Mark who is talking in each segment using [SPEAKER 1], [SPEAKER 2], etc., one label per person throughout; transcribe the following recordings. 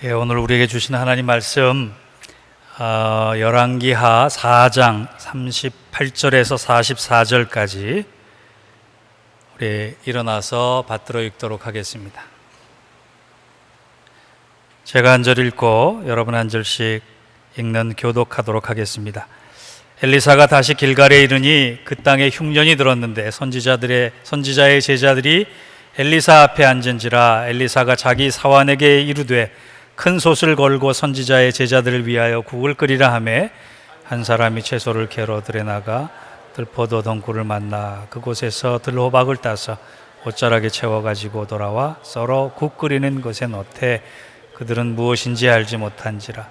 [SPEAKER 1] 오늘 우리에게 주신 하나님 말씀 열왕기하 4장 38절에서 44절까지 우리 일어나서 받들어 읽도록 하겠습니다. 제가 한 절 읽고 여러분 한 절씩 읽는 교독하도록 하겠습니다. 엘리사가 다시 길갈에 이르니 그 땅에 흉년이 들었는데 선지자의 제자들이 엘리사 앞에 앉은지라. 엘리사가 자기 사환에게 이르되 큰 솥을 걸고 선지자의 제자들을 위하여 국을 끓이라 하매 한 사람이 채소를 캐러 들에 나가 들포도 덩굴을 만나 그곳에서 들호박을 따서 옷자락에 채워가지고 돌아와 썰어 국 끓이는 것에 넣되 그들은 무엇인지 알지 못한지라.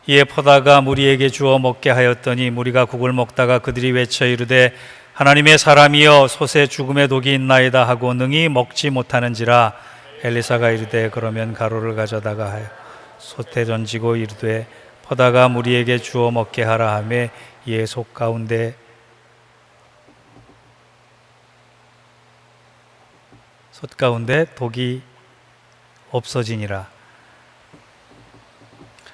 [SPEAKER 1] 이에 포다가 무리에게 주어 먹게 하였더니 무리가 국을 먹다가 그들이 외쳐 이르되 하나님의 사람이여 솥에 죽음의 독이 있나이다 하고 능히 먹지 못하는지라. 엘리사가 이르되 그러면 가루를 가져다가 하여 솥에 던지고 이르되 포다가 무리에게 주어 먹게 하라 하매 이에 솥 가운데 독이 없어지니라.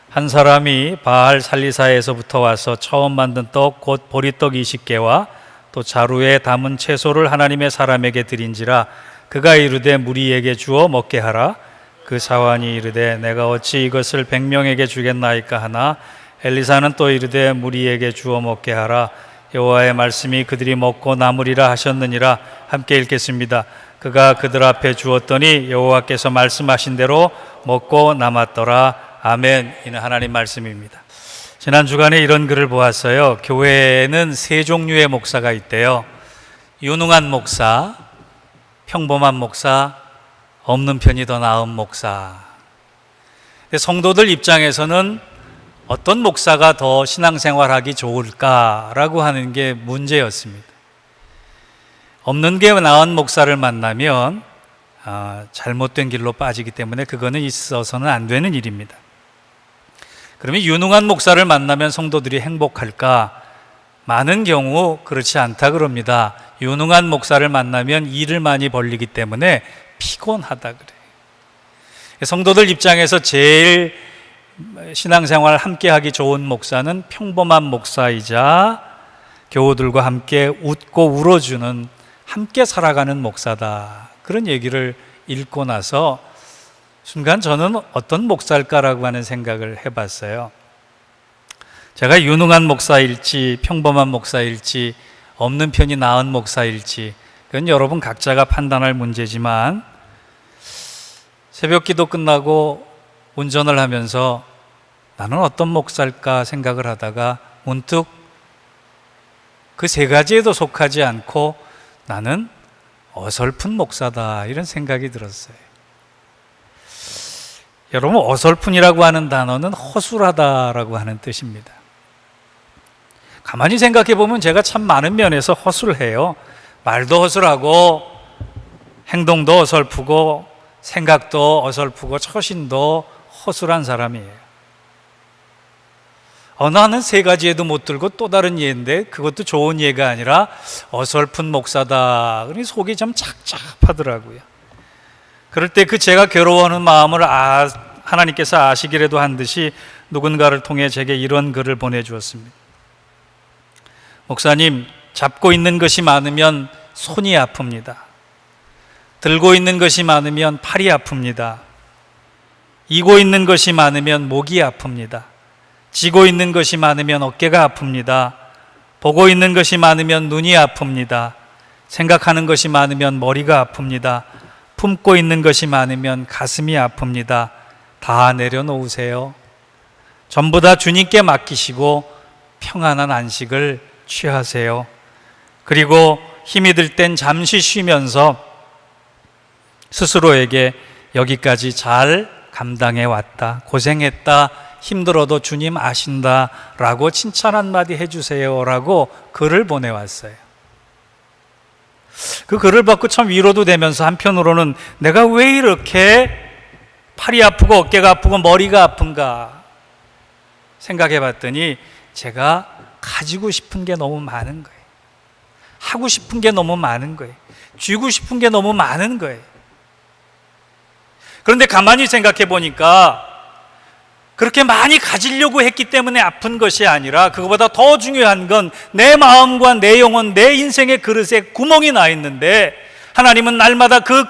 [SPEAKER 1] 한 사람이 바알 살리사에서부터 와서 처음 만든 떡 곧 보리떡 20개와 또 자루에 담은 채소를 하나님의 사람에게 드린지라. 그가 이르되 무리에게 주어 먹게 하라. 그 사환이 이르되 내가 어찌 이것을 100명에게 주겠나이까 하나 엘리사는 또 이르되 무리에게 주어 먹게 하라. 여호와의 말씀이 그들이 먹고 남으리라 하셨느니라. 함께 읽겠습니다. 그가 그들 앞에 주었더니 여호와께서 말씀하신 대로 먹고 남았더라. 아멘. 이는 하나님 말씀입니다. 지난 주간에 이런 글을 보았어요. 교회에는 세 종류의 목사가 있대요. 유능한 목사, 평범한 목사, 없는 편이 더 나은 목사. 성도들 입장에서는 어떤 목사가 더 신앙생활하기 좋을까라고 하는 게 문제였습니다. 없는 게 나은 목사를 만나면 잘못된 길로 빠지기 때문에 그거는 있어서는 안 되는 일입니다. 그러면 유능한 목사를 만나면 성도들이 행복할까? 많은 경우 그렇지 않다 그럽니다. 유능한 목사를 만나면 일을 많이 벌리기 때문에 피곤하다 그래요. 성도들 입장에서 제일 신앙생활 함께 하기 좋은 목사는 평범한 목사이자 교우들과 함께 웃고 울어주는 함께 살아가는 목사다. 그런 얘기를 읽고 나서 순간 저는 어떤 목사일까라고 하는 생각을 해봤어요. 제가 유능한 목사일지 평범한 목사일지 없는 편이 나은 목사일지 그건 여러분 각자가 판단할 문제지만 새벽 기도 끝나고 운전을 하면서 나는 어떤 목사일까 생각을 하다가 문득 그 세 가지에도 속하지 않고 나는 어설픈 목사다 이런 생각이 들었어요. 여러분 어설픈이라고 하는 단어는 허술하다라고 하는 뜻입니다. 가만히 생각해 보면 제가 참 많은 면에서 허술해요. 말도 허술하고 행동도 어설프고 생각도 어설프고 처신도 허술한 사람이에요. 나는 세 가지에도 못 들고 또 다른 예인데 그것도 좋은 예가 아니라 어설픈 목사다. 그러니 속이 좀 착잡하더라고요. 그럴 때 그 제가 괴로워하는 마음을 하나님께서 아시기라도 한 듯이 누군가를 통해 제게 이런 글을 보내주었습니다. 목사님, 잡고 있는 것이 많으면 손이 아픕니다. 들고 있는 것이 많으면 팔이 아픕니다. 이고 있는 것이 많으면 목이 아픕니다. 지고 있는 것이 많으면 어깨가 아픕니다. 보고 있는 것이 많으면 눈이 아픕니다. 생각하는 것이 많으면 머리가 아픕니다. 품고 있는 것이 많으면 가슴이 아픕니다. 다 내려놓으세요. 전부 다 주님께 맡기시고 평안한 안식을 취하세요. 그리고 힘이 들 땐 잠시 쉬면서 스스로에게 여기까지 잘 감당해 왔다, 고생했다, 힘들어도 주님 아신다 라고 칭찬 한마디 해주세요 라고 글을 보내왔어요. 그 글을 받고 참 위로도 되면서 한편으로는 내가 왜 이렇게 팔이 아프고 어깨가 아프고 머리가 아픈가 생각해 봤더니 제가 가지고 싶은 게 너무 많은 거예요. 하고 싶은 게 너무 많은 거예요. 쥐고 싶은 게 너무 많은 거예요. 그런데 가만히 생각해 보니까 그렇게 많이 가지려고 했기 때문에 아픈 것이 아니라 그것보다 더 중요한 건 내 마음과 내 영혼, 내 인생의 그릇에 구멍이 나 있는데 하나님은 날마다 그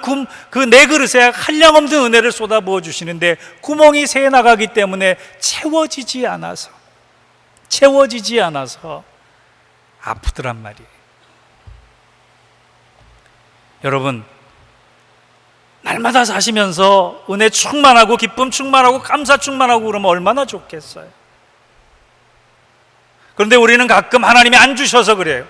[SPEAKER 1] 내 그릇에 한량없는 은혜를 쏟아부어 주시는데 구멍이 새 나가기 때문에 채워지지 않아서 아프더란 말이에요. 여러분, 날마다 사시면서 은혜 충만하고 기쁨 충만하고 감사 충만하고 그러면 얼마나 좋겠어요. 그런데 우리는 가끔 하나님이 안 주셔서 그래요.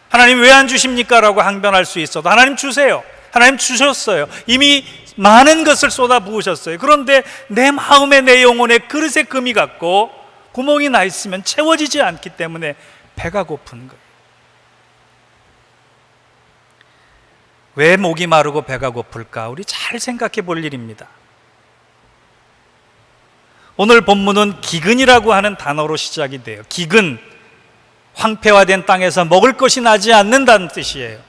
[SPEAKER 1] 하나님 왜 안 주십니까? 라고 항변할 수 있어도 하나님 주세요. 하나님 주셨어요. 이미 많은 것을 쏟아 부으셨어요. 그런데 내 마음에 내 영혼에 그릇에 금이 갔고 구멍이 나 있으면 채워지지 않기 때문에 배가 고픈 거예요. 왜 목이 마르고 배가 고플까? 우리 잘 생각해 볼 일입니다. 오늘 본문은 기근이라고 하는 단어로 시작이 돼요. 기근, 황폐화된 땅에서 먹을 것이 나지 않는다는 뜻이에요.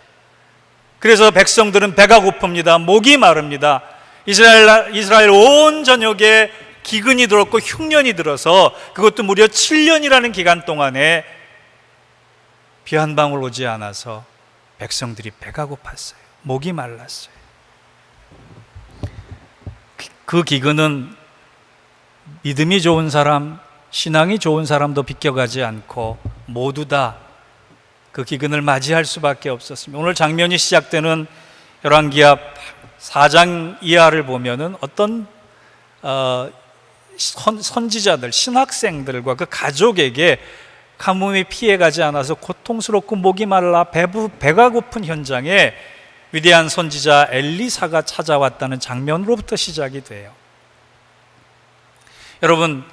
[SPEAKER 1] 그래서 백성들은 배가 고픕니다. 목이 마릅니다. 이스라엘 온 전역에 기근이 들었고 흉년이 들어서 그것도 무려 7년이라는 기간 동안에 비 한 방울 오지 않아서 백성들이 배가 고팠어요. 목이 말랐어요. 그 기근은 믿음이 좋은 사람, 신앙이 좋은 사람도 비껴가지 않고 모두 다 그 기근을 맞이할 수밖에 없었습니다. 오늘 장면이 시작되는 열왕기하 4장 이하를 보면은 어떤 선지자들, 신학생들과 그 가족에게 가뭄이 피해가지 않아서 고통스럽고 목이 말라 배가 고픈 현장에 위대한 선지자 엘리사가 찾아왔다는 장면으로부터 시작이 돼요. 여러분,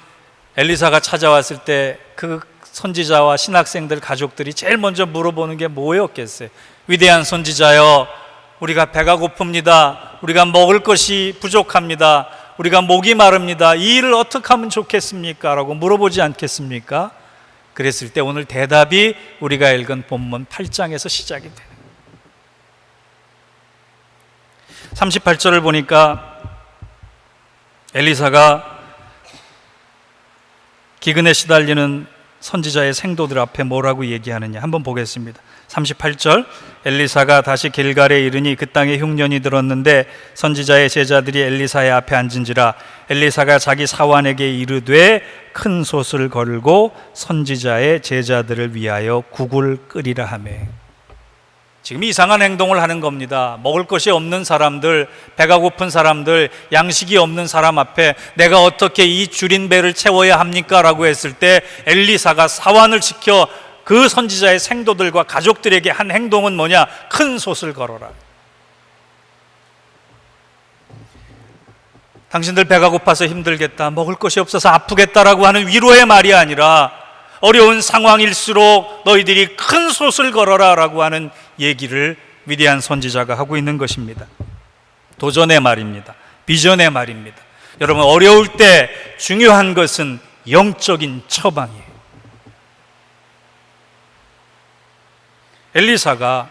[SPEAKER 1] 엘리사가 찾아왔을 때 그 선지자와 신학생들 가족들이 제일 먼저 물어보는 게 뭐였겠어요? 위대한 선지자여, 우리가 배가 고픕니다. 우리가 먹을 것이 부족합니다. 우리가 목이 마릅니다. 이 일을 어떻게 하면 좋겠습니까? 라고 물어보지 않겠습니까? 그랬을 때 오늘 대답이 우리가 읽은 본문 8장에서 시작이 돼요. 38절을 보니까 엘리사가 기근에 시달리는 선지자의 생도들 앞에 뭐라고 얘기하느냐 한번 보겠습니다. 38절, 엘리사가 다시 길갈에 이르니 그 땅에 흉년이 들었는데 선지자의 제자들이 엘리사의 앞에 앉은지라 엘리사가 자기 사환에게 이르되 큰 솥을 걸고 선지자의 제자들을 위하여 국을 끓이라 하며. 지금 이상한 행동을 하는 겁니다. 먹을 것이 없는 사람들, 배가 고픈 사람들, 양식이 없는 사람 앞에 내가 어떻게 이 줄인 배를 채워야 합니까? 라고 했을 때 엘리사가 사환을 지켜 그 선지자의 생도들과 가족들에게 한 행동은 뭐냐? 큰 솥을 걸어라. 당신들 배가 고파서 힘들겠다, 먹을 것이 없어서 아프겠다라고 하는 위로의 말이 아니라 어려운 상황일수록 너희들이 큰 솥을 걸어라 라고 하는 얘기를 위대한 선지자가 하고 있는 것입니다. 도전의 말입니다. 비전의 말입니다. 여러분, 어려울 때 중요한 것은 영적인 처방이에요. 엘리사가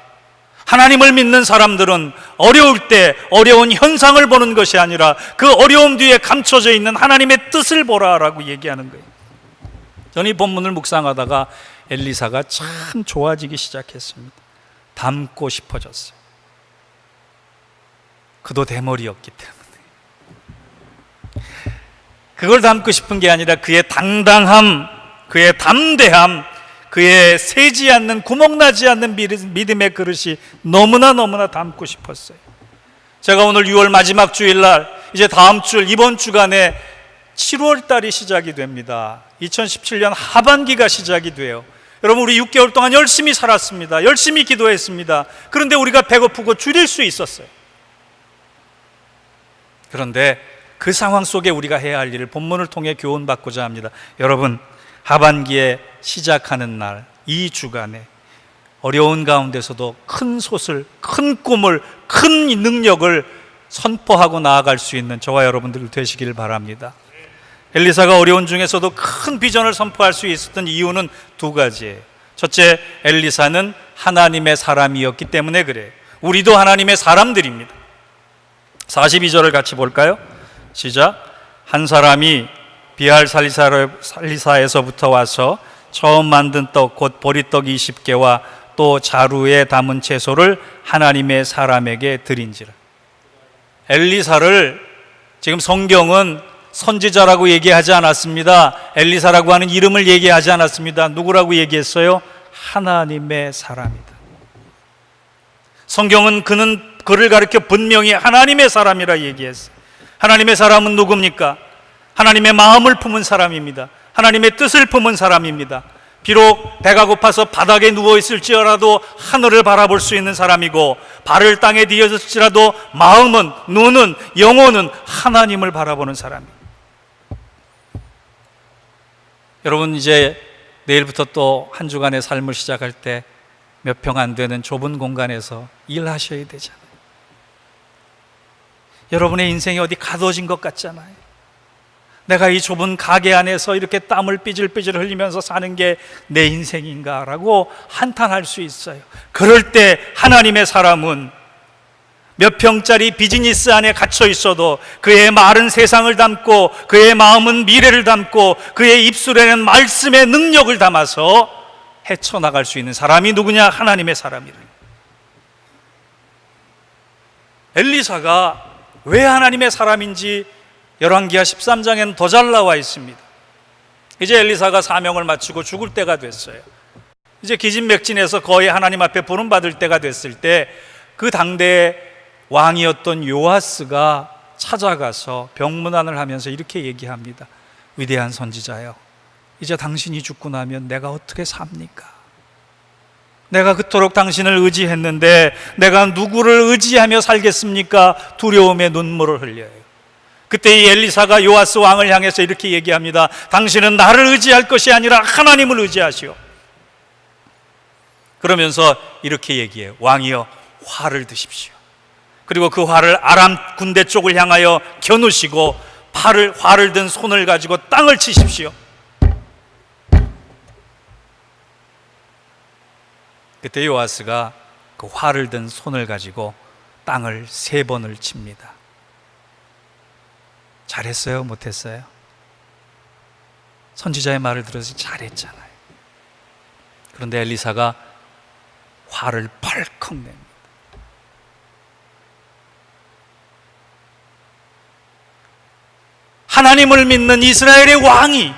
[SPEAKER 1] 하나님을 믿는 사람들은 어려울 때 어려운 현상을 보는 것이 아니라 그 어려움 뒤에 감춰져 있는 하나님의 뜻을 보라라고 얘기하는 거예요. 저는 이 본문을 묵상하다가 엘리사가 참 좋아지기 시작했습니다. 닮고 싶어졌어요. 그도 대머리였기 때문에. 그걸 닮고 싶은 게 아니라 그의 당당함, 그의 담대함, 그의 새지 않는, 구멍나지 않는 믿음의 그릇이 너무나 닮고 싶었어요. 제가 오늘 6월 마지막 주일날, 이제 다음 주, 이번 주간에 7월 달이 시작이 됩니다. 2017년 하반기가 시작이 돼요. 여러분, 우리 6개월 동안 열심히 살았습니다. 열심히 기도했습니다. 그런데 우리가 배고프고 줄일 수 있었어요. 그런데 그 상황 속에 우리가 해야 할 일을 본문을 통해 교훈받고자 합니다. 여러분, 하반기에 시작하는 날, 이 주간에 어려운 가운데서도 큰 솥을, 큰 꿈을, 큰 능력을 선포하고 나아갈 수 있는 저와 여러분들 되시기를 바랍니다. 엘리사가 어려운 중에서도 큰 비전을 선포할 수 있었던 이유는 두 가지예요. 첫째, 엘리사는 하나님의 사람이었기 때문에 그래요. 우리도 하나님의 사람들입니다. 42절을 같이 볼까요? 시작. 한 사람이 비알 살리사에서부터 와서 처음 만든 떡 곧 보리떡 20개와 또 자루에 담은 채소를 하나님의 사람에게 드린지라. 엘리사를 지금 성경은 선지자라고 얘기하지 않았습니다. 엘리사라고 하는 이름을 얘기하지 않았습니다. 누구라고 얘기했어요? 하나님의 사람이다. 성경은 그를 가리켜 분명히 하나님의 사람이라 얘기했어요. 하나님의 사람은 누굽니까? 하나님의 마음을 품은 사람입니다. 하나님의 뜻을 품은 사람입니다. 비록 배가 고파서 바닥에 누워있을지라도 하늘을 바라볼 수 있는 사람이고, 발을 땅에 디었을지라도 마음은, 눈은, 영혼은 하나님을 바라보는 사람입니다. 여러분, 이제 내일부터 또 한 주간의 삶을 시작할 때 몇 평 안 되는 좁은 공간에서 일하셔야 되잖아요. 여러분의 인생이 어디 가둬진 것 같잖아요. 내가 이 좁은 가게 안에서 이렇게 땀을 삐질삐질 흘리면서 사는 게 내 인생인가라고 한탄할 수 있어요. 그럴 때 하나님의 사람은 몇 평짜리 비즈니스 안에 갇혀 있어도 그의 말은 세상을 담고, 그의 마음은 미래를 담고, 그의 입술에는 말씀의 능력을 담아서 헤쳐나갈 수 있는 사람이 누구냐? 하나님의 사람이래. 엘리사가 왜 하나님의 사람인지 열왕기하 13장에는 더 잘 나와 있습니다. 이제 엘리사가 사명을 마치고 죽을 때가 됐어요. 이제 기진맥진해서 거의 하나님 앞에 부름받을 때가 됐을 때, 그 당대의 왕이었던 요아스가 찾아가서 병문안을 하면서 이렇게 얘기합니다. 위대한 선지자여, 이제 당신이 죽고 나면 내가 어떻게 삽니까? 내가 그토록 당신을 의지했는데 내가 누구를 의지하며 살겠습니까? 두려움에 눈물을 흘려요. 그때 이 엘리사가 요아스 왕을 향해서 이렇게 얘기합니다. 당신은 나를 의지할 것이 아니라 하나님을 의지하시오. 그러면서 이렇게 얘기해요. 왕이여, 활을 드십시오. 그리고 그 활을 아람 군대 쪽을 향하여 겨누시고 활을 든 손을 가지고 땅을 치십시오. 그때 요아스가 그 활을 든 손을 가지고 땅을 3번을 칩니다. 잘했어요? 못했어요? 선지자의 말을 들어서 잘했잖아요. 그런데 엘리사가 활을 펄컥 냅니다. 하나님을 믿는 이스라엘의 왕이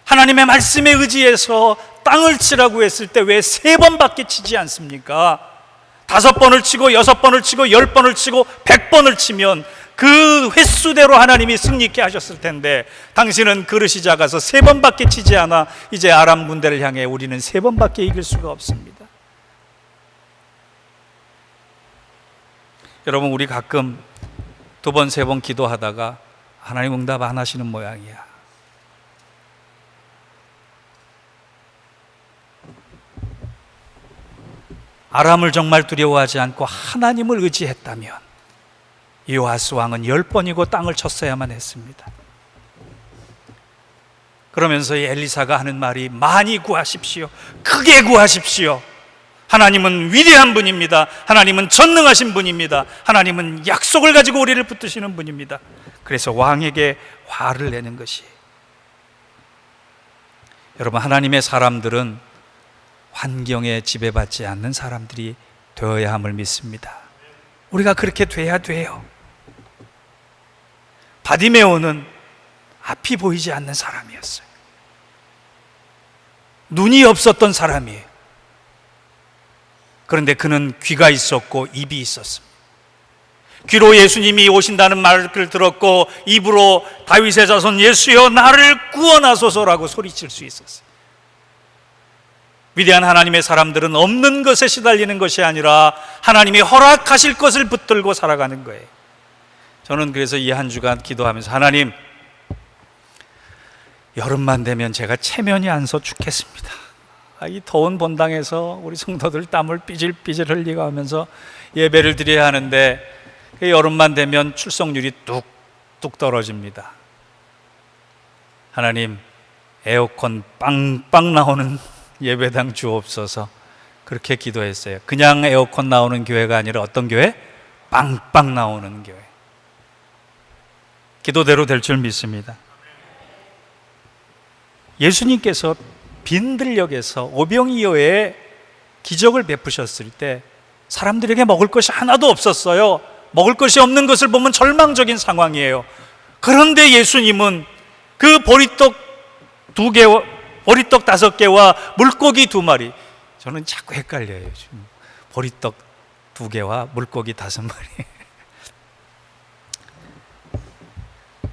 [SPEAKER 1] 하나님의 말씀에 의지해서 땅을 치라고 했을 때 왜 3번밖에 치지 않습니까? 5번을 치고 6번을 치고 10번을 치고 100번을 치면 그 횟수대로 하나님이 승리케 하셨을 텐데, 당신은 그릇이 작아서 3번밖에 치지 않아 이제 아람 군대를 향해 우리는 3번밖에 이길 수가 없습니다. 여러분, 우리 가끔 2번, 3번 기도하다가 하나님 응답 안 하시는 모양이야. 아람을 정말 두려워하지 않고 하나님을 의지했다면 요아스 왕은 10번이고 땅을 쳤어야만 했습니다. 그러면서 이 엘리사가 하는 말이 많이 구하십시오. 크게 구하십시오. 하나님은 위대한 분입니다. 하나님은 전능하신 분입니다. 하나님은 약속을 가지고 우리를 붙드시는 분입니다. 그래서 왕에게 화를 내는 것이, 여러분, 하나님의 사람들은 환경에 지배받지 않는 사람들이 되어야 함을 믿습니다. 우리가 그렇게 돼야 돼요. 바디메오는 앞이 보이지 않는 사람이었어요. 눈이 없었던 사람이에요. 그런데 그는 귀가 있었고 입이 있었습니다. 귀로 예수님이 오신다는 말을 들었고 입으로 다윗의 자손 예수여 나를 구원하소서라고 소리칠 수 있었어요. 위대한 하나님의 사람들은 없는 것에 시달리는 것이 아니라 하나님이 허락하실 것을 붙들고 살아가는 거예요. 저는 그래서 이 한 주간 기도하면서, 하나님, 여름만 되면 제가 체면이 안 서 죽겠습니다. 이 더운 본당에서 우리 성도들 땀을 삐질삐질 흘리고 하면서 예배를 드려야 하는데, 여름만 되면 출석률이 뚝뚝 떨어집니다. 하나님, 에어컨 빵빵 나오는 예배당 주옵소서. 그렇게 기도했어요. 그냥 에어컨 나오는 교회가 아니라 어떤 교회? 빵빵 나오는 교회. 기도대로 될 줄 믿습니다. 예수님께서 빈들역에서 오병이어의 기적을 베푸셨을 때 사람들에게 먹을 것이 하나도 없었어요. 먹을 것이 없는 것을 보면 절망적인 상황이에요. 그런데 예수님은 그 보리떡 2개와 보리떡 5개와 물고기 2마리, 저는 자꾸 헷갈려요. 지금. 보리떡 2개와 물고기 5마리.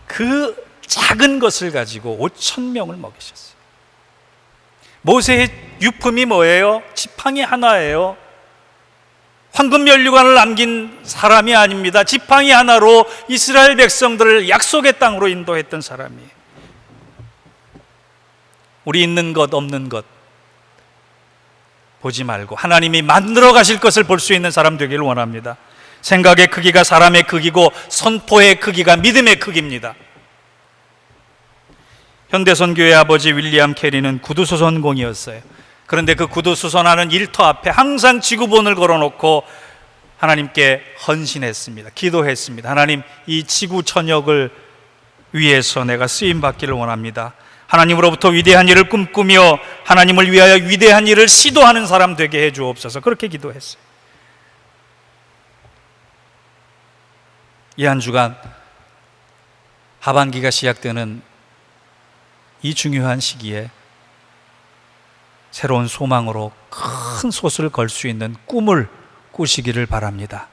[SPEAKER 1] 그 작은 것을 가지고 5,000명을 먹이셨어요. 모세의 유품이 뭐예요? 지팡이 하나예요. 황금면류관을 남긴 사람이 아닙니다. 지팡이 하나로 이스라엘 백성들을 약속의 땅으로 인도했던 사람이에요. 우리 있는 것 없는 것 보지 말고 하나님이 만들어 가실 것을 볼 수 있는 사람 되기를 원합니다. 생각의 크기가 사람의 크기고 선포의 크기가 믿음의 크기입니다. 현대선교의 아버지 윌리엄 캐리는 구두수선공이었어요. 그런데 그 구두수선하는 일터 앞에 항상 지구본을 걸어놓고 하나님께 헌신했습니다. 기도했습니다. 하나님, 이 지구 천역을 위해서 내가 쓰임받기를 원합니다. 하나님으로부터 위대한 일을 꿈꾸며 하나님을 위하여 위대한 일을 시도하는 사람 되게 해 주옵소서. 그렇게 기도했어요. 이 한 주간 하반기가 시작되는 이 중요한 시기에 새로운 소망으로 큰 솥을 걸 수 있는 꿈을 꾸시기를 바랍니다.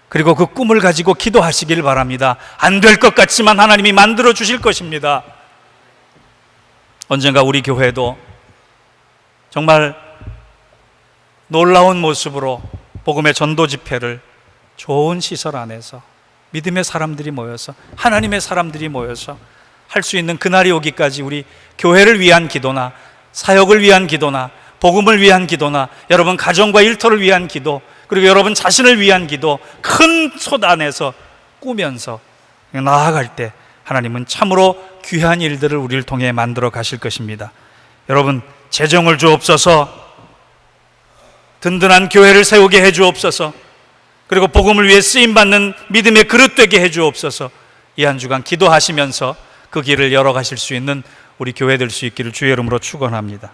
[SPEAKER 1] 그리고 그 꿈을 가지고 기도하시기를 바랍니다. 안 될 것 같지만 하나님이 만들어 주실 것입니다. 언젠가 우리 교회도 정말 놀라운 모습으로 복음의 전도 집회를 좋은 시설 안에서 믿음의 사람들이 모여서, 하나님의 사람들이 모여서 할 수 있는 그날이 오기까지 우리 교회를 위한 기도나 사역을 위한 기도나 복음을 위한 기도나 여러분 가정과 일터를 위한 기도, 그리고 여러분 자신을 위한 기도, 큰 솥 안에서 꾸면서 나아갈 때 하나님은 참으로 귀한 일들을 우리를 통해 만들어 가실 것입니다. 여러분, 재정을 주옵소서, 든든한 교회를 세우게 해 주옵소서, 그리고 복음을 위해 쓰임받는 믿음의 그릇 되게 해 주옵소서. 이 한 주간 기도하시면서 그 길을 열어가실 수 있는 우리 교회 될 수 있기를 주의 이름으로 축원합니다.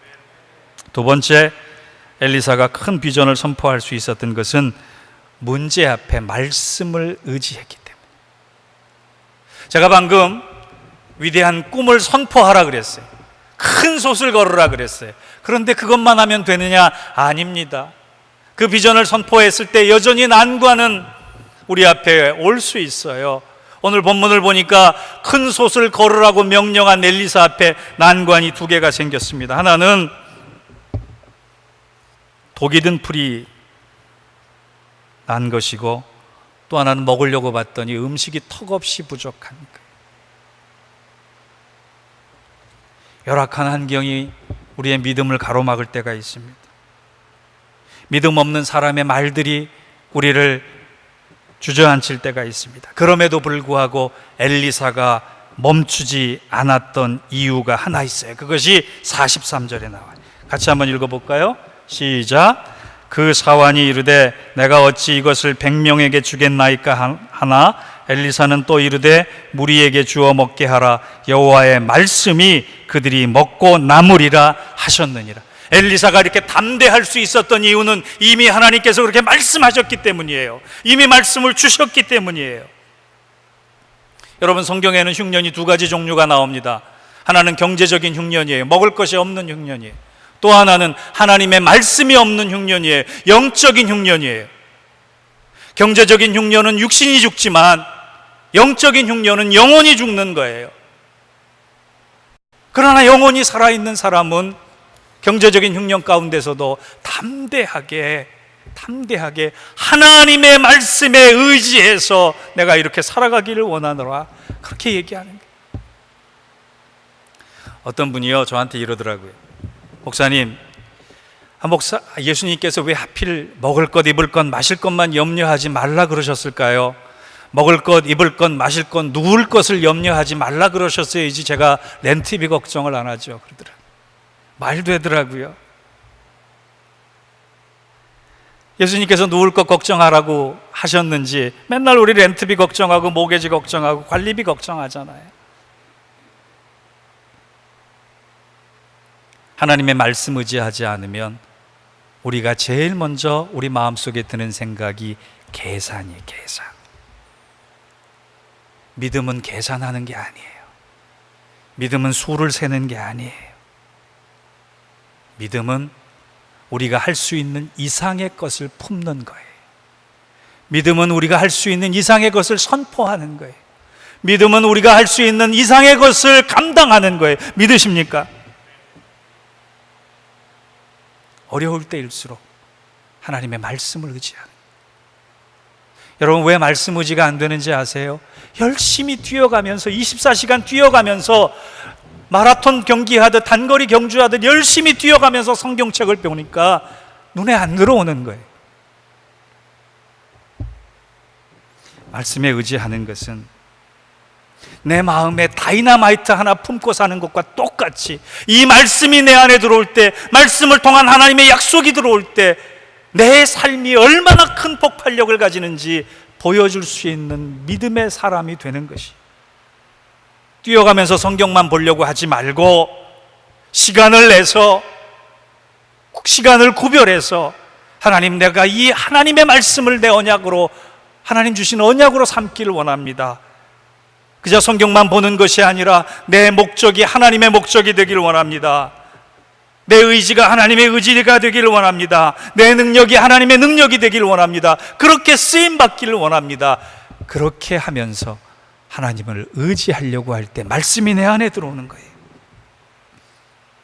[SPEAKER 1] 두 번째, 엘리사가 큰 비전을 선포할 수 있었던 것은 문제 앞에 말씀을 의지했기 때문에. 제가 방금 위대한 꿈을 선포하라 그랬어요. 큰 솥을 걸으라 그랬어요. 그런데 그것만 하면 되느냐? 아닙니다. 그 비전을 선포했을 때 여전히 난관은 우리 앞에 올 수 있어요. 오늘 본문을 보니까 큰 솥을 걸으라고 명령한 엘리사 앞에 난관이 2개가 생겼습니다. 하나는 독이 든 풀이 난 것이고, 또 하나는 먹으려고 봤더니 음식이 턱없이 부족한 거예요. 열악한 환경이 우리의 믿음을 가로막을 때가 있습니다. 믿음 없는 사람의 말들이 우리를 주저앉힐 때가 있습니다. 그럼에도 불구하고 엘리사가 멈추지 않았던 이유가 하나 있어요. 그것이 43절에 나와요. 같이 한번 읽어볼까요? 시작. 그 사환이 이르되 내가 어찌 이것을 100명에게 주겠나이까 하나 엘리사는 또 이르되 무리에게 주어 먹게 하라. 여호와의 말씀이 그들이 먹고 남으리라 하셨느니라. 엘리사가 이렇게 담대할 수 있었던 이유는 이미 하나님께서 그렇게 말씀하셨기 때문이에요. 이미 말씀을 주셨기 때문이에요. 여러분, 성경에는 흉년이 2가지 종류가 나옵니다. 하나는 경제적인 흉년이에요. 먹을 것이 없는 흉년이에요. 또 하나는 하나님의 말씀이 없는 흉년이에요. 영적인 흉년이에요. 경제적인 흉년은 육신이 죽지만 영적인 흉년은 영혼이 죽는 거예요. 그러나 영혼이 살아있는 사람은 경제적인 흉년 가운데서도 담대하게 하나님의 말씀에 의지해서 내가 이렇게 살아가기를 원하노라, 그렇게 얘기하는 거예요. 어떤 분이요 저한테 이러더라고요. 목사님, 예수님께서 왜 하필 먹을 것, 입을 것, 마실 것만 염려하지 말라 그러셨을까요? 먹을 것, 입을 것, 마실 것, 누울 것을 염려하지 말라 그러셨어야지 제가 렌트비 걱정을 안 하죠. 그러더라고요. 말 되더라고요. 예수님께서 누울 것 걱정하라고 하셨는지 맨날 우리 렌트비 걱정하고 모기지 걱정하고 관리비 걱정하잖아요. 하나님의 말씀 의지하지 않으면 우리가 제일 먼저 우리 마음속에 드는 생각이 계산이에요. 계산. 믿음은 계산하는 게 아니에요. 믿음은 수를 세는 게 아니에요. 믿음은 우리가 할 수 있는 이상의 것을 품는 거예요. 믿음은 우리가 할 수 있는 이상의 것을 선포하는 거예요. 믿음은 우리가 할 수 있는 이상의 것을 감당하는 거예요. 믿으십니까? 어려울 때일수록 하나님의 말씀을 의지하는 거예요. 여러분, 왜 말씀 의지가 안 되는지 아세요? 열심히 뛰어가면서 24시간 뛰어가면서 마라톤 경기하듯 단거리 경주하듯 열심히 뛰어가면서 성경책을 보니까 눈에 안 들어오는 거예요. 말씀에 의지하는 것은 내 마음에 다이너마이트 하나 품고 사는 것과 똑같이 이 말씀이 내 안에 들어올 때, 말씀을 통한 하나님의 약속이 들어올 때 내 삶이 얼마나 큰 폭발력을 가지는지 보여줄 수 있는 믿음의 사람이 되는 것이, 뛰어가면서 성경만 보려고 하지 말고 시간을 내서, 시간을 구별해서 하나님, 내가 이 하나님의 말씀을 내 언약으로, 하나님 주신 언약으로 삼기를 원합니다. 그저 성경만 보는 것이 아니라 내 목적이 하나님의 목적이 되기를 원합니다. 내 의지가 하나님의 의지가 되기를 원합니다. 내 능력이 하나님의 능력이 되기를 원합니다. 그렇게 쓰임받기를 원합니다. 그렇게 하면서 하나님을 의지하려고 할 때 말씀이 내 안에 들어오는 거예요.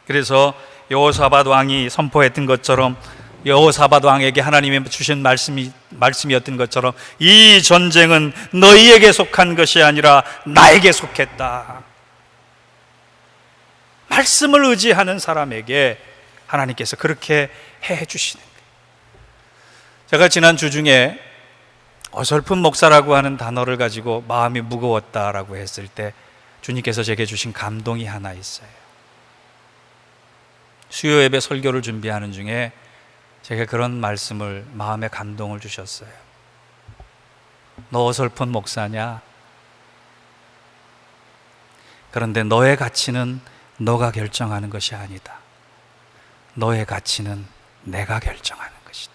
[SPEAKER 1] 그래서 여호사밧 왕이 선포했던 것처럼, 여호사밧 왕에게 하나님이 주신 말씀이었던 것처럼, 이 전쟁은 너희에게 속한 것이 아니라 나에게 속했다. 말씀을 의지하는 사람에게 하나님께서 그렇게 해 주시는 거예요. 제가 지난 주 중에 어설픈 목사라고 하는 단어를 가지고 마음이 무거웠다라고 했을 때 주님께서 제게 주신 감동이 하나 있어요. 수요 예배 설교를 준비하는 중에 제게 그런 말씀을, 마음의 감동을 주셨어요. 너 어설픈 목사냐? 그런데 너의 가치는 너가 결정하는 것이 아니다. 너의 가치는 내가 결정하는 것이다.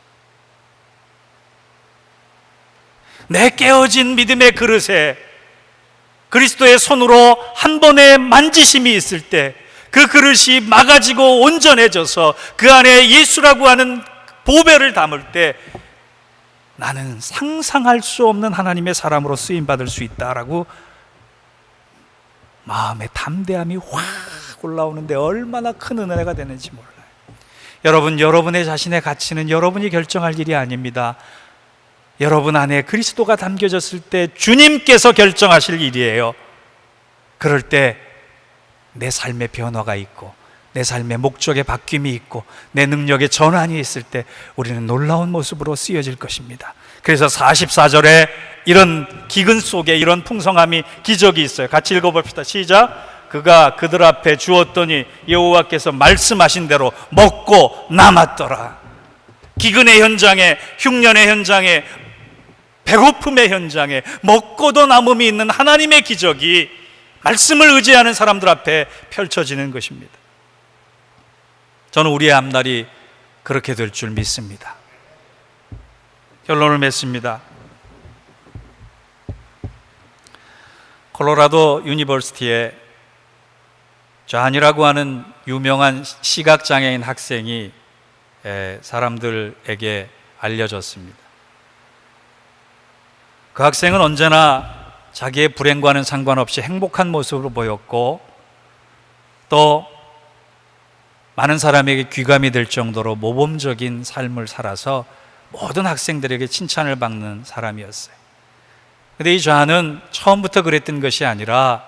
[SPEAKER 1] 내 깨어진 믿음의 그릇에 그리스도의 손으로 한 번의 만지심이 있을 때 그 그릇이 막아지고 온전해져서 그 안에 예수라고 하는 보배를 담을 때 나는 상상할 수 없는 하나님의 사람으로 쓰임받을 수 있다라고 마음의 담대함이 확 올라오는데 얼마나 큰 은혜가 되는지 몰라요. 여러분, 여러분의 자신의 가치는 여러분이 결정할 일이 아닙니다. 여러분 안에 그리스도가 담겨졌을 때 주님께서 결정하실 일이에요. 그럴 때 내 삶의 변화가 있고 내 삶의 목적의 바뀜이 있고 내 능력의 전환이 있을 때 우리는 놀라운 모습으로 쓰여질 것입니다. 그래서 44절에 이런 기근 속에 이런 풍성함이, 기적이 있어요. 같이 읽어봅시다. 시작. 그가 그들 앞에 주었더니 여호와께서 말씀하신 대로 먹고 남았더라. 기근의 현장에, 흉년의 현장에, 배고픔의 현장에 먹고도 남음이 있는 하나님의 기적이 말씀을 의지하는 사람들 앞에 펼쳐지는 것입니다. 저는 우리의 앞날이 그렇게 될 줄 믿습니다. 결론을 맺습니다. 콜로라도 유니버시티에 존이라고 하는 유명한 시각장애인 학생이 사람들에게 알려졌습니다. 그 학생은 언제나 자기의 불행과는 상관없이 행복한 모습으로 보였고 또 많은 사람에게 귀감이 될 정도로 모범적인 삶을 살아서 모든 학생들에게 칭찬을 받는 사람이었어요. 그런데 이 존은 처음부터 그랬던 것이 아니라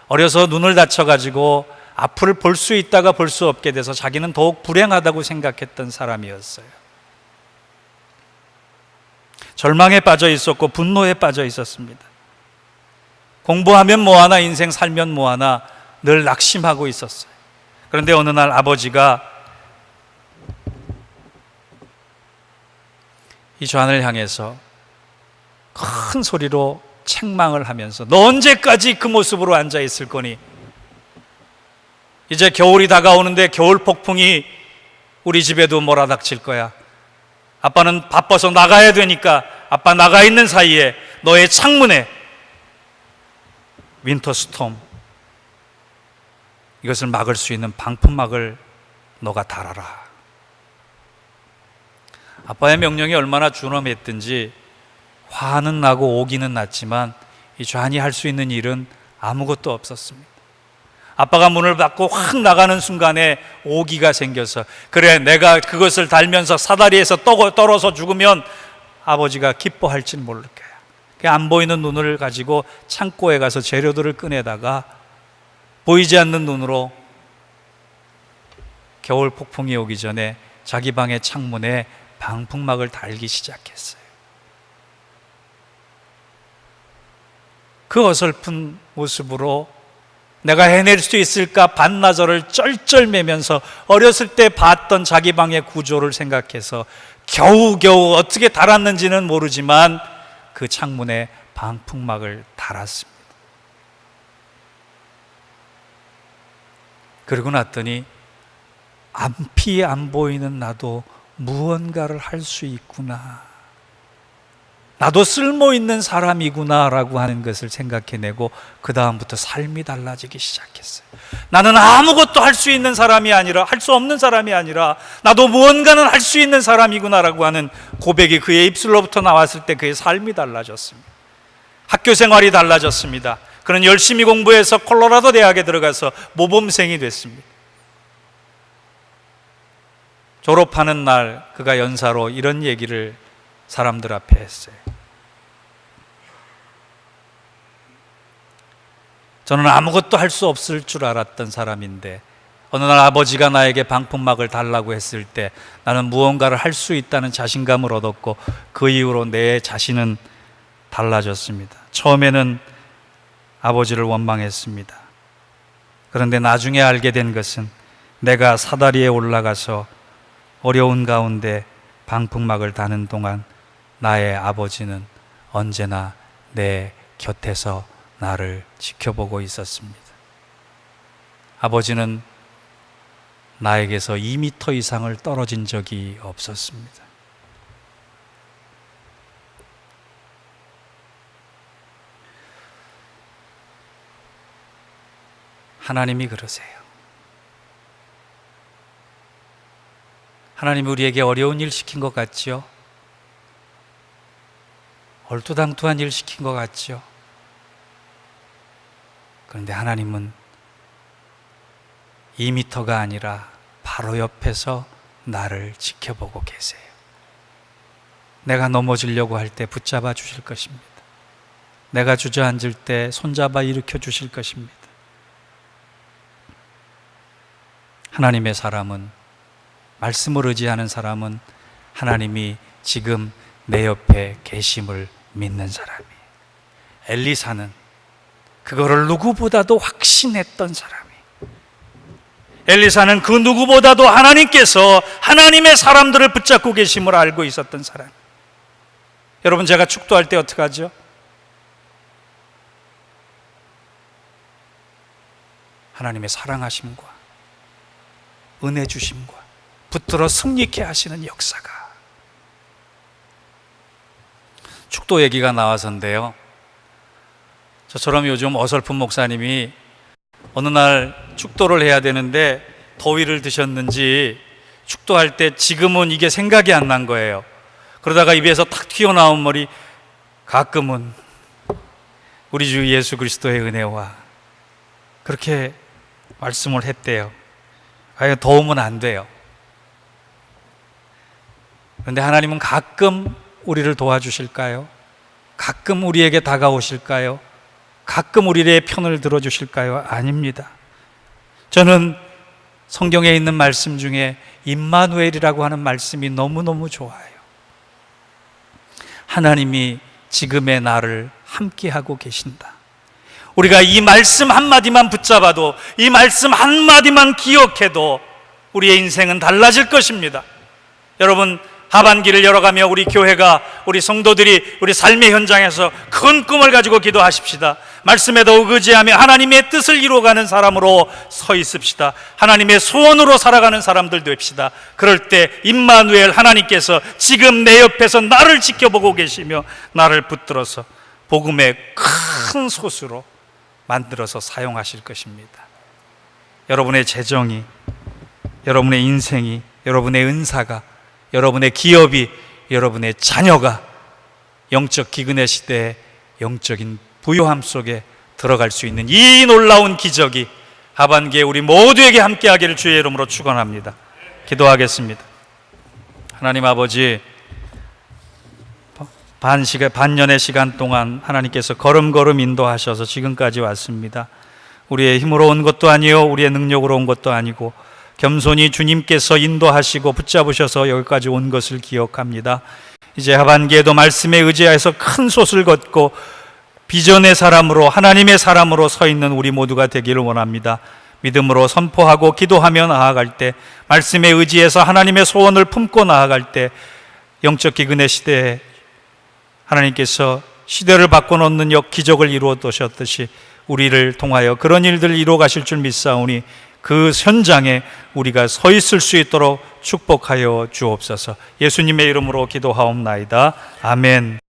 [SPEAKER 1] 어려서 눈을 다쳐가지고 앞을 볼 수 있다가 볼 수 없게 돼서 자기는 더욱 불행하다고 생각했던 사람이었어요. 절망에 빠져 있었고 분노에 빠져 있었습니다. 공부하면 뭐하나, 인생 살면 뭐하나 늘 낙심하고 있었어요. 그런데 어느 날 아버지가 이 좌안을 향해서 큰 소리로 책망을 하면서 너 언제까지 그 모습으로 앉아 있을 거니? 이제 겨울이 다가오는데 겨울 폭풍이 우리 집에도 몰아닥칠 거야. 아빠는 바빠서 나가야 되니까 아빠 나가 있는 사이에 너의 창문에 윈터 스톰, 이것을 막을 수 있는 방풍막을 너가 달아라. 아빠의 명령이 얼마나 준엄했든지 화는 나고 오기는 났지만 이 좌안이 할 수 있는 일은 아무것도 없었습니다. 아빠가 문을 닫고 확 나가는 순간에 오기가 생겨서, 그래 내가 그것을 달면서 사다리에서 떨어서 죽으면 아버지가 기뻐할진 모를 거야. 안 보이는 눈을 가지고 창고에 가서 재료들을 꺼내다가 보이지 않는 눈으로 겨울 폭풍이 오기 전에 자기 방의 창문에 방풍막을 달기 시작했어요. 그 어설픈 모습으로 내가 해낼 수 있을까 반나절을 쩔쩔매면서 어렸을 때 봤던 자기 방의 구조를 생각해서 겨우겨우 어떻게 달았는지는 모르지만 그 창문에 방풍막을 달았습니다. 그러고 났더니 앞이 안 보이는 나도 무언가를 할 수 있구나, 나도 쓸모있는 사람이구나 라고 하는 것을 생각해내고 그 다음부터 삶이 달라지기 시작했어요. 나는 아무것도 할 수 있는 사람이 아니라, 할 수 없는 사람이 아니라 나도 무언가는 할 수 있는 사람이구나 라고 하는 고백이 그의 입술로부터 나왔을 때 그의 삶이 달라졌습니다. 학교 생활이 달라졌습니다. 그는 열심히 공부해서 콜로라도 대학에 들어가서 모범생이 됐습니다. 졸업하는 날 그가 연사로 이런 얘기를 사람들 앞에 했어요. 저는 아무것도 할 수 없을 줄 알았던 사람인데 어느 날 아버지가 나에게 방풍막을 달라고 했을 때 나는 무언가를 할 수 있다는 자신감을 얻었고 그 이후로 내 자신은 달라졌습니다. 처음에는 아버지를 원망했습니다. 그런데 나중에 알게 된 것은 내가 사다리에 올라가서 어려운 가운데 방풍막을 다는 동안 나의 아버지는 언제나 내 곁에서 나를 지켜보고 있었습니다. 아버지는 나에게서 2m 이상을 떨어진 적이 없었습니다. 하나님이 그러세요. 하나님이 우리에게 어려운 일 시킨 것 같지요? 얼토당토한 일 시킨 것 같지요? 그런데 하나님은 2m가 아니라 바로 옆에서 나를 지켜보고 계세요. 내가 넘어지려고 할 때 붙잡아 주실 것입니다. 내가 주저앉을 때 손잡아 일으켜 주실 것입니다. 하나님의 사람은, 말씀을 의지하는 사람은 하나님이 지금 내 옆에 계심을 믿는 사람이에요. 엘리사는 그거를 누구보다도 확신했던 사람이에요. 엘리사는 그 누구보다도 하나님께서 하나님의 사람들을 붙잡고 계심을 알고 있었던 사람. 여러분, 제가 축도할 때 어떻게 하죠? 하나님의 사랑하심과 은혜 주심과 붙들어 승리케 하시는 역사가. 축도 얘기가 나와서인데요, 저처럼 요즘 어설픈 목사님이 어느 날 축도를 해야 되는데 더위를 드셨는지 축도할 때 지금은 이게 생각이 안 난 거예요. 그러다가 입에서 탁 튀어나온 말이 가끔은 우리 주 예수 그리스도의 은혜와, 그렇게 말씀을 했대요. 더우면 안 돼요. 그런데 하나님은 가끔 우리를 도와주실까요? 가끔 우리에게 다가오실까요? 가끔 우리의 편을 들어주실까요? 아닙니다. 저는 성경에 있는 말씀 중에 임마누엘이라고 하는 말씀이 너무너무 좋아요. 하나님이 지금의 나를 함께하고 계신다. 우리가 이 말씀 한마디만 붙잡아도, 이 말씀 한마디만 기억해도 우리의 인생은 달라질 것입니다. 여러분, 하반기를 열어가며 우리 교회가, 우리 성도들이 우리 삶의 현장에서 큰 꿈을 가지고 기도하십시다. 말씀에 더욱 의지하며 하나님의 뜻을 이루어가는 사람으로 서 있읍시다. 하나님의 소원으로 살아가는 사람들 됩시다. 그럴 때 임마누엘 하나님께서 지금 내 옆에서 나를 지켜보고 계시며 나를 붙들어서 복음의 큰 솥으로 만들어서 사용하실 것입니다. 여러분의 재정이, 여러분의 인생이, 여러분의 은사가, 여러분의 기업이, 여러분의 자녀가 영적 기근의 시대에 영적인 부요함 속에 들어갈 수 있는 이 놀라운 기적이 하반기에 우리 모두에게 함께하기를 주의 이름으로 축원합니다. 기도하겠습니다. 하나님 아버지, 반년의 시간 동안 하나님께서 걸음걸음 인도하셔서 지금까지 왔습니다. 우리의 힘으로 온 것도 아니요, 우리의 능력으로 온 것도 아니고 겸손히 주님께서 인도하시고 붙잡으셔서 여기까지 온 것을 기억합니다. 이제 하반기에도 말씀에 의지하여서 큰 솥을 걷고 비전의 사람으로, 하나님의 사람으로 서 있는 우리 모두가 되기를 원합니다. 믿음으로 선포하고 기도하며 나아갈 때, 말씀에 의지해서 하나님의 소원을 품고 나아갈 때 영적 기근의 시대에 하나님께서 시대를 바꿔놓는 기적을 이루어 두셨듯이 우리를 통하여 그런 일들을 이루어 가실 줄 믿사오니 그 현장에 우리가 서 있을 수 있도록 축복하여 주옵소서. 예수님의 이름으로 기도하옵나이다. 아멘.